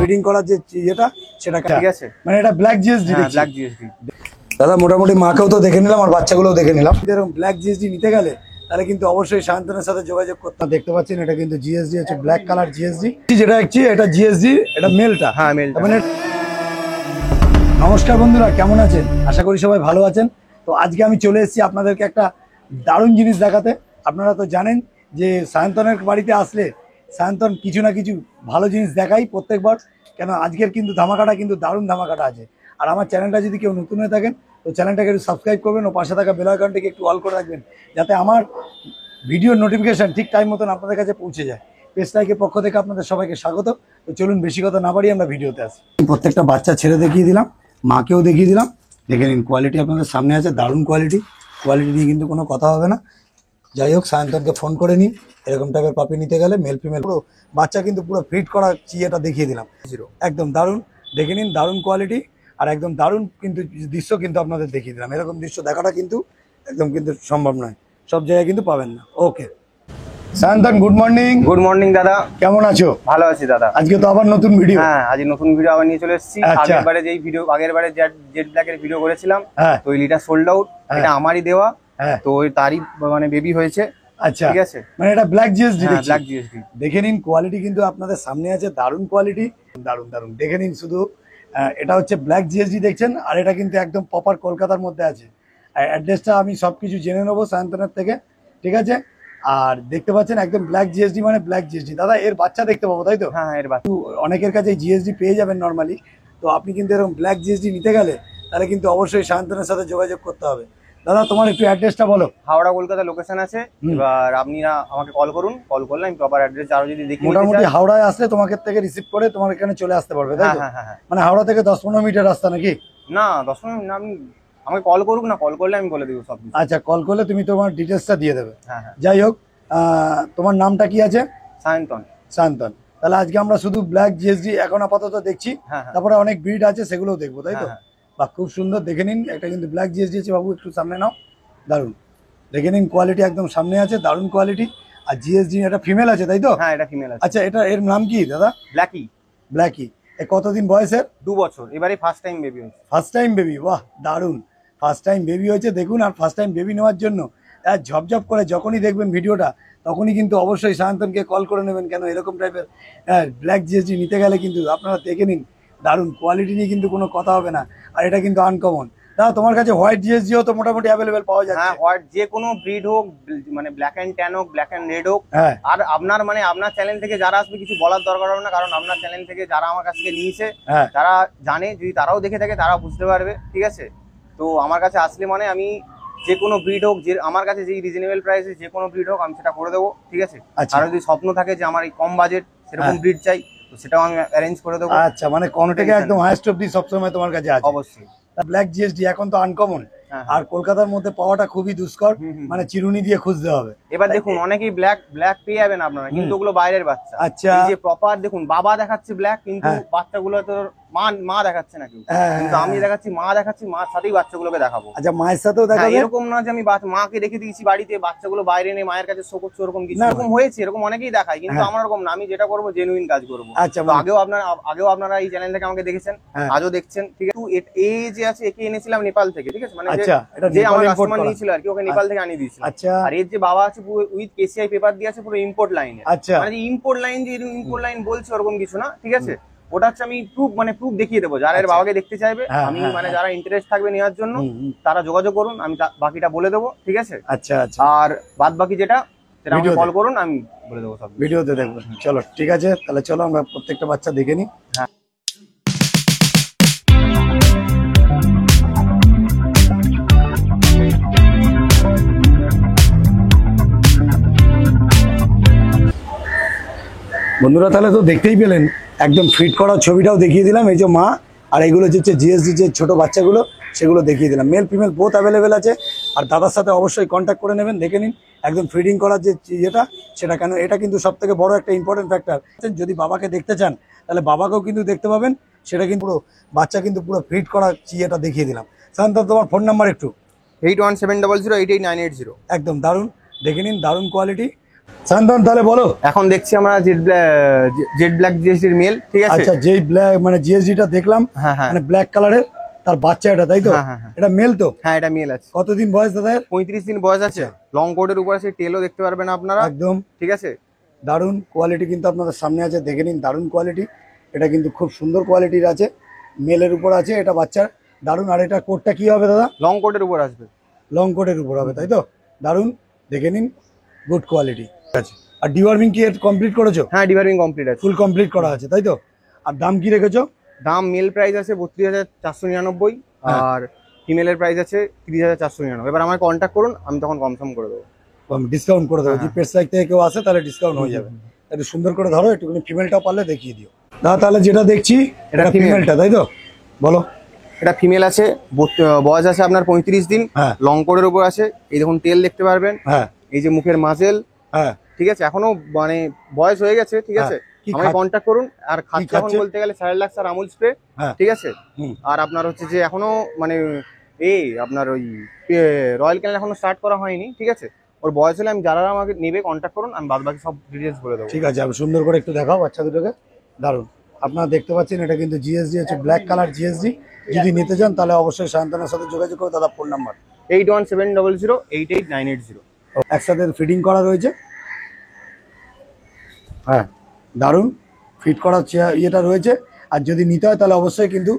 Feeding করার যে এটা সেটা ঠিক আছে, মানে এটা ব্ল্যাক জিএসডি। ব্ল্যাক জিএসডি দাদা মোটামুটি মাকেও তো দেখে নিলাম আর বাচ্চাগুলোও দেখে নিলাম। এরকম ব্ল্যাক জিএসডি নিতে গেলে তাহলে কিন্তু অবশ্যই সায়ন্তনের সাথে যোগাযোগ করতে। দেখতে পাচ্ছেন এটা কিন্তু জিএসডি হচ্ছে ব্ল্যাক কালার জিএসডি, যেটা হচ্ছে এটা জিএসডি, এটা মেলটা। হ্যাঁ মেলটা। মানে নমস্কার বন্ধুরা, কেমন আছেন? আশা করি সবাই ভালো আছেন। তো আজকে আমি চলে এসেছি আপনাদেরকে একটা দারুণ জিনিস দেখাতে। আপনারা তো জানেন যে সায়ন্তনের বাড়িতে আসলে সায়ন্তন কিছু না কিছু ভালো জিনিস দেখাই প্রত্যেকবার। কেন আজকের কিন্তু ধামাকাটা কিন্তু দারুণ ধামাকাটা আছে। আর আমার চ্যানেলটা যদি কেউ নতুন হয়ে থাকেন তো চ্যানেলটাকে একটু সাবস্ক্রাইব করবেন ও পাশে থাকা বেল আইকনটাকে একটু অল করে রাখবেন, যাতে আমার ভিডিওর নোটিফিকেশান ঠিক টাইম মতন আপনাদের কাছে পৌঁছে যায়। পেজ লাইকের পক্ষ থেকে আপনাদের সবাইকে স্বাগত। তো চলুন বেশি কথা না বাড়িয়ে আমরা ভিডিওতে আসি। প্রত্যেকটা বাচ্চা ছেড়ে দেখিয়ে দিলাম, মাকেও দেখিয়ে দিলাম। দেখে নিন, কোয়ালিটি আপনাদের সামনে আছে, দারুণ কোয়ালিটি। কোয়ালিটি নিয়ে কিন্তু কোনো কথা হবে না। যাই হোক, সায়ন্তনকে ফোন করে নিই। এরকম টাইপের পাপি নিতে গেলে মেল ফিমেল পুরো বাচ্চা কিন্তু পুরো ফিট করা চিয়েটা দেখিয়ে দিলাম। একদম দারুণ, দেখে নিন, দারুণ কোয়ালিটি আর একদম দারুণ কিন্তু দৃশ্য কিন্তু আপনাদের দেখিয়ে দিলাম। এরকম দৃশ্য দেখাটা কিন্তু একদম কিন্তু সম্ভব নয়, সব জায়গায় কিন্তু পাবেন না। Okay Sayantan, good morning. Good morning দাদা, কেমন আছো? ভালো আছি দাদা। আজকে তো আবার নতুন ভিডিও। হ্যাঁ, আজ নতুন ভিডিও আবার নিয়ে চলে এসেছি। আগের বারে জেড ব্ল্যাকের ভিডিও করেছিলাম, তো এইটা সোল্ড আউট। এটা আমারই দেওয়া, তো তারই মানে বেবি হয়েছে। আচ্ছা, ঠিক আছে, মানে এটা ব্ল্যাক জিএসডি। ব্ল্যাক জিএসডি দেখে নিন, কোয়ালিটি কিন্তু আপনাদের সামনে আছে, দারুণ কোয়ালিটি, দারুণ দারুণ। দেখে নিন শুধু, এটা হচ্ছে ব্ল্যাক জিএসডি দেখছেন, আর এটা কিন্তু একদম প্রপার কলকাতার মধ্যে আছে। অ্যাড্রেসটা আমি সবকিছু জেনে নেবো সায়ন্তনের থেকে, ঠিক আছে? আর দেখতে পাচ্ছেন একদম ব্ল্যাক জিএসডি, মানে ব্ল্যাক জিএসডি। দাদা এর বাচ্চা দেখতে পাবো, তাই তো? হ্যাঁ, এর বাচ্চা। অনেকের কাছে জিএসডি পেয়ে যাবেন নর্মালি, তো আপনি কিন্তু এরকম ব্ল্যাক জিএসডি নিতে গেলে তাহলে কিন্তু অবশ্যই সায়ন্তনের সাথে যোগাযোগ করতে হবে। দাদা তোমার একটু অ্যাড্রেসটা বলো। হাওড়া কলকাতা লোকেশন আছে। এবার আপনারা আমাকে কল করুন, কল করলে আমি প্রপার অ্যাড্রেস আরো যদি দেখি। মোটামুটি হাওড়ায় আসলে তোমাকে থেকে রিসিভ করে তোমার এখানে চলে আসতে পারবে, তাই তো? মানে হাওড়া থেকে 10-15 মিনিটের রাস্তা নাকি? না, 10 মিনিট না, আমি আমাকে কল করুক না, কল করলে আমি বলে দেবো সব। আচ্ছা, কল করলে তুমি তোমার ডিটেলসটা দিয়ে দেবে। যাই হোক, তোমার নামটা কি আছে? সায়ন্তন। সায়ন্তন। তাহলে আজকে আমরা শুধু ব্ল্যাক জিএসডি এখন আপাতত দেখছি, তারপরে অনেক ব্রিড আছে সেগুলোও দেখবো, তাই তো? বা খুব সুন্দর, দেখে নিন। একটা কিন্তু ব্ল্যাক জিএসডি আছে, বাবু একটু সামনে নাও। দারুণ, দেখে নিন, কোয়ালিটি একদম সামনে আছে, দারুণ কোয়ালিটি। আর জিএসডি এটা ফিমেল আছে, তাই তো? হ্যাঁ, এটা ফিমেল আছে। আচ্ছা, এটা এর নাম কি দাদা? ব্ল্যাকি। ব্ল্যাকি। কতদিন বয়সের? 2 বছর। এবারে ফার্স্ট টাইম বেবি হয়েছে। ফার্স্ট টাইম বেবি, বাহ দারুণ। ফার্স্ট টাইম বেবি হয়েছে দেখুন। আর ফার্স্ট টাইম বেবি নেওয়ার জন্য ঝপঝপ করে যখনই দেখবেন ভিডিওটা তখনই কিন্তু অবশ্যই সায়ন্তনকে কল করে নেবেন। কেন এরকম টাইপের ব্ল্যাক জিএসডি নিতে গেলে কিন্তু আপনারা দেখে নিন, দারুণ কোয়ালিটি নিয়ে কিন্তু কোনো কথা হবে না। আর এটা কিন্তু আনকমন। দাদা তোমার কাছে হোয়াইট জিএসডিও তো মোটামুটি অ্যাভেলেবেল পাওয়া যায়। হ্যাঁ, হোয়াইট যে কোনো ব্রিড হোক, মানে ব্ল্যাক এন্ড ট্যান হোক, ব্ল্যাক এন্ড রেড হোক। আর আপনার মানে আপনার চ্যানেল থেকে যারা আসবে কিছু বলার দরকার হবে না, কারণ আপনার চ্যানেল থেকে যারা আমার কাছ থেকে নিয়েছে তারা জানে, যদি তারাও দেখে থাকে তারা বুঝতে পারবে, ঠিক আছে? তো আমার কাছে আসলে মানে আমি যে কোনো ব্রিড হোক, যে আমার কাছে যে রিজনেবল প্রাইসে যে কোনো ব্রিড হোক আমি সেটা করে দেবো, ঠিক আছে? আর যদি স্বপ্ন থাকে যে আমার এই কম বাজেট সেরকম ব্রিড চাই, তো সেটাও আমি অ্যারেঞ্জ করে দেবো। আচ্ছা, মানে কোন থেকে একদম হাইস্ট অবধি সবসময় তোমার কাছে আছে? অবশ্যই। ব্ল্যাক জিএসডি এখন তো আনকমন, আর কলকাতার মধ্যে পাওয়াটা খুবই দুষ্কর, মানে চিরুনি দিয়ে খুঁজতে হবে। এবার দেখুন, অনেকেই ব্ল্যাক পেয়ে যাবেন আপনারা, কিন্তু ওগুলো বাইরের বাচ্চা। আচ্ছা, এই যে প্রপার দেখুন, বাবা দেখাচ্ছে ব্ল্যাক, কিন্তু বাচ্চাগুলো তো মা দেখাচ্ছে না কেউ, কিন্তু আমি দেখাচ্ছি, মা দেখাচ্ছি, মার সাথেই বাচ্চাগুলোকে দেখাবো। আচ্ছা, মায়ের সাথেও দেখাবো? এরকম না যে আমি মাকে রেখে দিয়েছি বাড়িতে, বাচ্চাগুলো বাইরে নেই মায়ের কাছে শো করছে, ওরকম কিছু। এরকম হয়েছে, এরকম অনেকেই দেখায়, কিন্তু আমার এরকম না। আমি যেটা করবো জেনুইন কাজ করবো। আচ্ছা, আগেও আপনারা এই চ্যানেল থেকে আমাকে দেখেছেন, আজও দেখছেন, ঠিক আছে? এই যে আছে, একে এনেছিলাম নেপাল থেকে, ঠিক আছে? মানে যে আমার কাস্টমার নিয়েছিল আর কি, ওকে নেপাল থেকে আনিয়ে দিয়েছিল। আর এর যে বাবা আছে পুরো উইথ কেসিআই পেপার দিয়ে আছে, পুরো ইম্পোর্ট লাইনে। মানে যে ইম্পোর্ট লাইন, যে ইম্পোর্ট লাইন বলছে ওরকম কিছু না, ঠিক আছে? ওটা হচ্ছে আমি প্রুফ দেখিয়ে দেবো। যারা এর বাবাকে দেখতে চাইবে, আমি মানে যারা ইন্টারেস্ট থাকবে নেওয়ার জন্য, তারা যোগাযোগ করুন, আমি বাকিটা বলে দেবো, ঠিক আছে? আচ্ছা আচ্ছা। আর বাদ বাকি যেটা সেটা আমাকে কল করুন, আমি বলে দেবো সব ভিডিওতে দেখবো। চলো ঠিক আছে, তাহলে চলো আমরা প্রত্যেকটা বাচ্চা দেখে নিই। হ্যাঁ, বন্ধুরা তাহলে তো দেখতেই পেলেন, একদম ফিট করা ছবিটাও দেখিয়ে দিলাম। এই যে মা, আর এগুলো হচ্ছে জিএসডি যে ছোট বাচ্চাগুলো, সেগুলো দেখিয়ে দিলাম। মেল ফিমেল বোথ অ্যাভেলেবেল আছে। আর দাদার সাথে অবশ্যই কন্ট্যাক্ট করে নেবেন। দেখে নিন একদম ফিডিং করার যে ইয়েটা সেটা, কেন এটা কিন্তু সব থেকে বড় একটা ইম্পর্টেন্ট ফ্যাক্টর। যদি বাবাকে দেখতে চান তাহলে বাবাকেও কিন্তু দেখতে পাবেন। সেটা কিন্তু পুরো বাচ্চা কিন্তু পুরো ফিট করা ইয়েটা দেখিয়ে দিলাম। সায়ন্তন, তোমার ফোন নাম্বার একটু? 8170088980। একদম দারুণ, দেখে নিন, দারুণ কোয়ালিটি। সায়ন্তন তাহলে বলো। এখন দেখছি আমরা জেড ব্ল্যাক জিএসডি মেল, ঠিক আছে। আচ্ছা, যেই ব্ল্যাক মানে জিএসডি টা দেখলাম, হ্যাঁ হ্যাঁ, মানে ব্ল্যাক কালারের, তার বাচ্চা এটা, তাই তো? এটা মেল তো? হ্যাঁ এটা মেল আছে। কতদিন বয়স দাদা? 35 দিন বয়স আছে। লং কোটের উপর আছে, টেলও দেখতে পারবেন আপনারা একদম, ঠিক আছে। দারুণ কোয়ালিটি কিন্তু আপনাদের সামনে আছে, দেখে নিন, দারুণ কোয়ালিটি। এটা কিন্তু খুব সুন্দর কোয়ালিটির আছে, মেলের উপর আছে, এটা বাচ্চার দারুণ। আর এটা কোটটা কি হবে দাদা? লং কোটের উপর আসবে, লং কোটের উপর হবে, তাই তো? দারুণ, দেখে নিন, গুড কোয়ালিটি আছে। আর ডিওয়ার্মিং কি কমপ্লিট করেছো? হ্যাঁ ডিওয়ার্মিং কমপ্লিট আছে, ফুল কমপ্লিট করা আছে, তাই তো? আর দাম কি রেখেছো? দাম মেল প্রাইস আছে 32,499, আর ফিমেলের প্রাইস আছে 30,499। এবার আমাকে কন্ট্যাক্ট করুন, আমি তখন কনফার্ম করে দেবো, ডিসকাউন্ট করে দেবো। যদি পেট সাইড থেকে কেউ আসে তাহলে ডিসকাউন্ট হয়ে যাবে। একটু সুন্দর করে ধরো, একটুখানি ফিমেলটা পারলে দেখিয়ে দিও দাদা। তাহলে যেটা দেখছি এটা ফিমেলটা, তাই তো? বলো। এটা ফিমেল আছে, বয়স আছে আপনার 35 দিন, লং কোটের উপর আছে। এই দেখুন টেল দেখতে পারবেন, এই যে মুখের মাঝেল, ঠিক আছে। এখনো মানে বয়স হয়ে গেছে, ঠিক আছে। আমাকে কন্ট্যাক্ট করুন। আর খাচ্ছে এখন বলতে গেলে সাইলাক্স আর আমুল স্প্রে, ঠিক আছে। আর আপনার হচ্ছে যে এখনো মানে এই আপনার ওই রয়্যাল ক্যানেল এখনো স্টার্ট করা হয়নি, ঠিক আছে। ওর বয়স হলে আমি যারা আমাকে নেবে কন্ট্যাক্ট করুন, আমি বাদ বাকি সব ডিটেলস বলে দেবো। ঠিক আছে, আমি সুন্দর করে একটু দেখাও বাচ্চা দুটোকে, দারুণ। আপনারা দেখতে পাচ্ছেন এটা কিন্তু জিএসডি হচ্ছে, ব্ল্যাক কালার জিএসডি। যদি নিতে চান তাহলে অবশ্যই সায়ন্তনের সাথে যোগাযোগ করো। দাদা ফোন নাম্বার 8170088980। একসাথে ফিটিং করা রয়েছে, হ্যাঁ দারুণ ফিট করার ইয়েটা রয়েছে। আর যদি নিতে হয় তাহলে অবশ্যই কিন্তু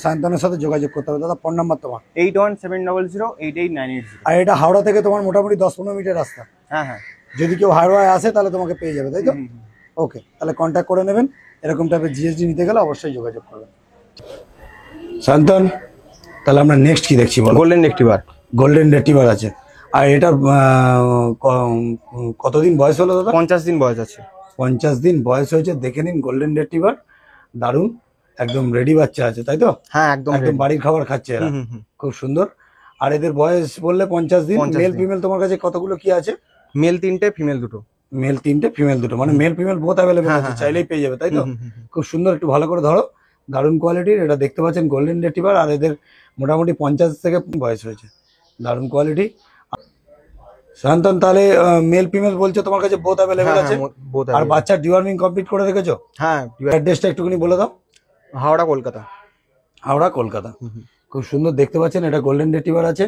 সায়ন্তনের সাথে যোগাযোগ করতে হবে। দাদা ফোন নাম্বার তোমার? 8170088980। আর এটা হাওড়া থেকে তোমার মোটামুটি 10-15 মিনিটের রাস্তা। হ্যাঁ হ্যাঁ, যদি কেউ হাওড়ায় আসে তাহলে তোমাকে পেয়ে যাবে, তাই তো? ওকে, তাহলে কন্ট্যাক্ট করে নেবেন। এরকম টাইপের জিএসডি নিতে গেলে অবশ্যই যোগাযোগ করবেন। সায়ন্তন তাহলে আমরা নেক্সট কি দেখছি বলো? Golden retriever. গোল্ডেন রেটিভার আছে। আর এটা কতদিন বয়স হলো দাদা? 50 দিন বয়স আছে। 50 দিন বয়স হয়েছে, দেখে নিন। গোল্ডেন রেটিভার দারুণ, একদম রেডি বাচ্চা আছে, তাই তো? হ্যাঁ একদম একদম বাড়ির খাবার খাচ্ছে এরা, খুব সুন্দর। আর এদের বয়স বললে 50 দিন। মেল ফিমেল তোমার কাছে কতগুলো কি আছে? মেল 3টে, ফিমেল 2টো। মেল 3টে, ফিমেল 2টো, মানে মেল ফিমেল বোথ অ্যাভেলেবল আছে, চাইলেই পেয়ে যাবে, তাই তো? খুব সুন্দর, একটু ভালো করে ধরো, দারুণ কোয়ালিটির। এটা দেখতে পাচ্ছেন গোল্ডেন রেটিভার। আর এদের মোটামুটি 50 থেকে বয়স হয়েছে, দারুণ কোয়ালিটি। সায়ন্তন তাহলে মেল ফিমেল বলছো তোমার কাছে বোথ অ্যাভেলেবল আছে? আর বাচ্চার ডিওয়ার্মিং কমপ্লিট করে রেখেছো? হ্যাঁ। অ্যাড্রেসটা একটুখানি বলে দাও। হাওড়া কলকাতা। হাওড়া কলকাতা। খুব সুন্দর দেখতে পাচ্ছেন, এটা গোল্ডেন রেটিভার আছে।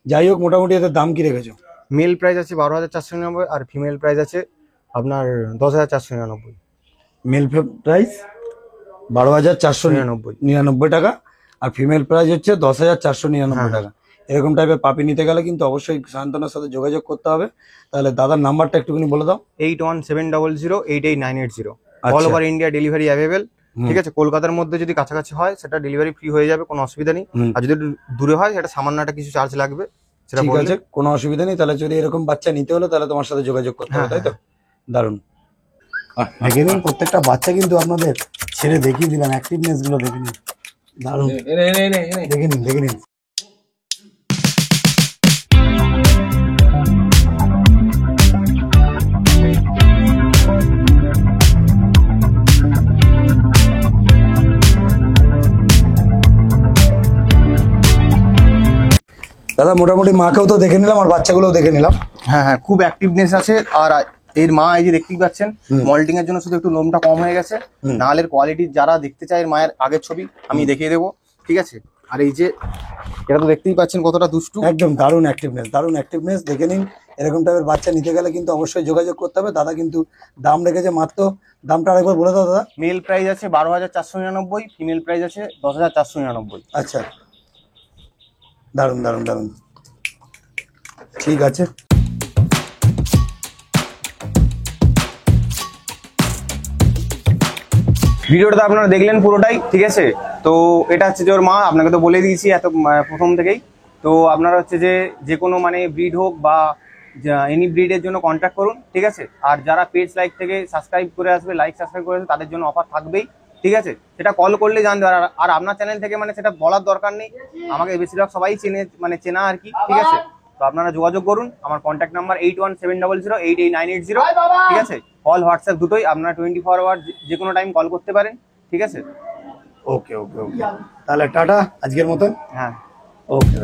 যাই হোক, মোটামুটি এদের দাম কি রেখেছো? মেল প্রাইস আছে 12,499, আর ফিমেল প্রাইস আছে আপনার 10,499। মেল প্রাইস 12,499 টাকা, আর ফিমেল প্রাইস হচ্ছে 10,499 টাকা। এরকম টাইপের পাপি নিতে গেলে কিন্তু অবশ্যই সায়ন্তনের সাথে যোগাযোগ করতে হবে। তাহলে দাদার নাম্বারটা একটুখানি বলে দাও। 8170088980। All over India delivery available, ঠিক আছে। কলকাতার মধ্যে যদি কাছাকাছি হয় সেটা ডেলিভারি ফ্রি হয়ে যাবে, কোনো অসুবিধা নেই। আর যদি দূরে হয় সেটা সামান্য একটা কিছু চার্জ লাগবে, সেটা ঠিক আছে, কোনো অসুবিধা নেই। তাহলে যদি এরকম বাচ্চা নিতে হলে তাহলে তোমার সাথে যোগাযোগ করতে হবে, তাই তো? দারুণ। দেখে নিন, প্রত্যেকটা বাচ্চা কিন্তু আপনাদের ছেড়ে দেখিয়ে দিলাম, অ্যাক্টিভনেস গুলো দেখে নিন, দারুণ। দেখে নিন, দেখে নিন। দাদা মোটামুটি মাকেও তো দেখে নিলাম আর বাচ্চাগুলোও দেখে নিলাম। হ্যাঁ হ্যাঁ, খুব অ্যাক্টিভনেস আছে। আর এর মা এই যে দেখতেই পাচ্ছেন, মল্টিং এর জন্য শুধু একটু লোমটা কম হয়ে গেছে। নালের কোয়ালিটি যারা দেখতে চায়, মায়ের আগের ছবি আমি দেখিয়ে দেবো, ঠিক আছে। আর এই যে এটা তো দেখতেই পাচ্ছেন কতটা দুষ্টু, একদম দারুণ অ্যাক্টিভনেস, দারুণ অ্যাক্টিভনেস। দেখে নিন, এরকম টাইপের বাচ্চা নিতে গেলে কিন্তু অবশ্যই যোগাযোগ করতে হবে। দাদা কিন্তু দাম রেখেছে মাত্র, দামটা আরেকবার বলে দাও দাদা। মেল প্রাইস আছে 12,499, ফিমেল প্রাইস আছে 10,499। আচ্ছা, দারুণ দারুণ দারুণ, ঠিক আছে। ভিডিওটা আপনারা দেখলেন পুরোটাই, ঠিক আছে। তো এটা হচ্ছে যে ওর মা, আপনাকে তো বলে দিয়েছি এত প্রথম থেকেই। তো আপনারা হচ্ছে যে কোনো মানে ব্রিড হোক বা এনি ব্রিডের জন্য কন্ট্যাক্ট করুন, ঠিক আছে। আর যারা পেজ লাইক থেকে সাবস্ক্রাইব করে আসবে, লাইক সাবস্ক্রাইব করে আসবে, তাদের জন্য অফার থাকবেই, ঠিক আছে। সেটা কল করলে জানতে পারে। আর আপনার চ্যানেল থেকে মানে সেটা বলার দরকার নেই, আমাকে বেশিরভাগ সবাই চেনা আর কি, ঠিক আছে। তো আপনারা যোগাযোগ করুন, আমার কন্ট্যাক্ট নাম্বার 8170088980, ঠিক আছে। কল হোয়াটসঅ্যাপ দুটোই, আপনারা 24 আওয়ার যে কোনো টাইম কল করতে পারেন, ঠিক আছে। ওকে ওকে ওকে, তাহলে টাটা আজকের মতন। হ্যাঁ ওকে।